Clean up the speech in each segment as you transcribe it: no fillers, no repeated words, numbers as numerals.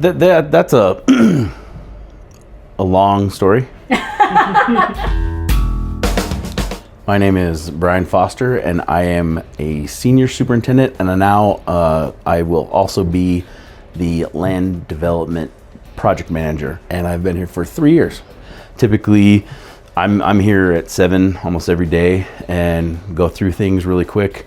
That's a a long story. My name is Brian Foster, and I am a senior superintendent, and now I will also be the land development project manager, and I've been here for 3 years. Typically, I'm here at 7 almost every day and go through things really quick,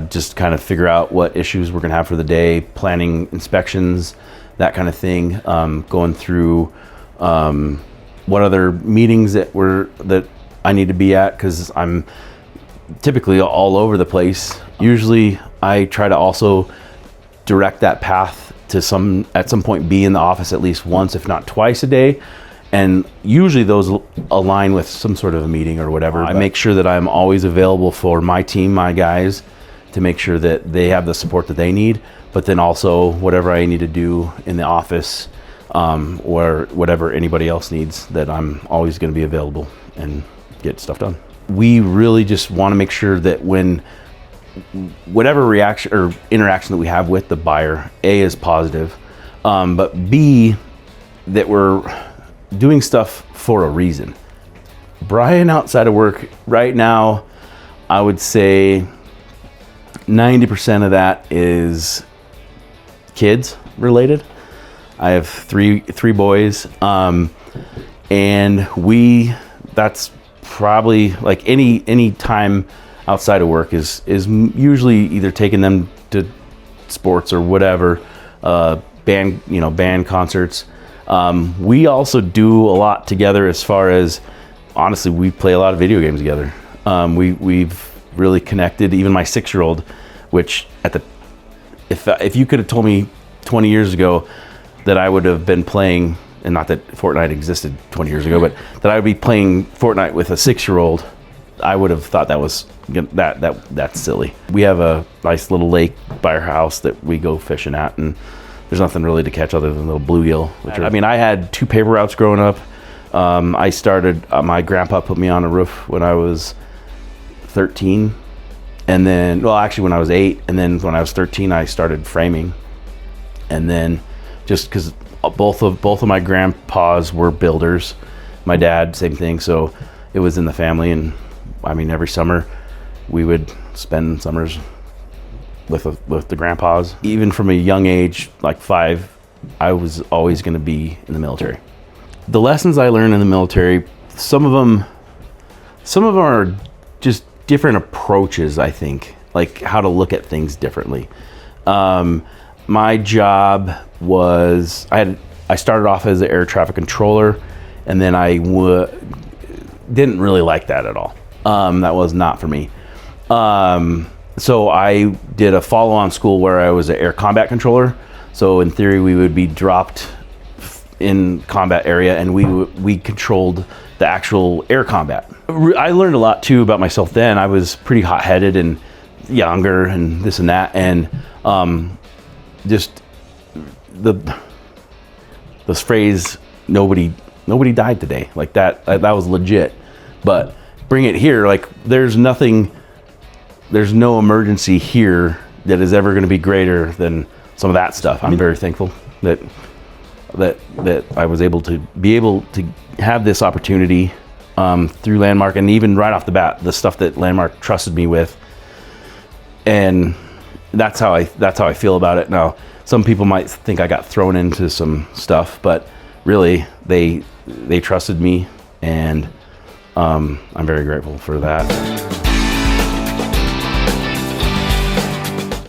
just kind of figure out what issues we're gonna have for the day, planning inspections, that kind of thing, going through what other meetings that I need to be at, because I'm typically all over the place. Usually I try to also direct that path to at some point be in the office at least once, if not twice a day. And usually those align with some sort of a meeting or whatever. I make sure that I'm always available for my team, my guys, to make sure that they have the support that they need, but then also whatever I need to do in the office, or whatever anybody else needs, that I'm always going to be available and get stuff done. We really just want to make sure that when whatever reaction or interaction that we have with the buyer, A, is positive, but B, that we're doing stuff for a reason. Brian, outside of work right now, I would say 90% of that is kids related. I have three boys, and that's probably like any time outside of work is usually either taking them to sports or whatever, band concerts. We also do a lot together as far as, honestly, we play a lot of video games together. We've really connected. Even my 6-year-old, which if you could have told me 20 years ago that I would have been playing, and not that Fortnite existed 20 years ago, but that I would be playing Fortnite with a 6-year-old, I would have thought that's silly. We have a nice little lake by our house that we go fishing at, and there's nothing really to catch other than little bluegill. I had 2 paper routes growing up. I started, my grandpa put me on a roof when I was 13, and then, well, actually when I was 8, and then when I was 13, I started framing. And then just because both of my grandpas were builders, my dad, same thing, so it was in the family. And I mean, every summer we would spend summers with the grandpas. Even from a young age, like 5, I was always going to be in the military. The lessons I learned in the military, some of them are just different approaches, I think, like how to look at things differently. My job was, I started off as an air traffic controller, and then I didn't really like that at all. That was not for me. So I did a follow-on school where I was an air combat controller. So in theory, we would be dropped in combat area, and we controlled the actual air combat. I learned a lot too about myself then. I was pretty hot-headed and younger and this and that, and just this phrase, nobody died today, like that was legit. But bring it here, like there's no emergency here that is ever going to be greater than some of that stuff. I'm very thankful that I was able to have this opportunity through Landmark, and even right off the bat, the stuff that Landmark trusted me with, and that's how I feel about it. Now, some people might think I got thrown into some stuff, but really they trusted me, and I'm very grateful for that.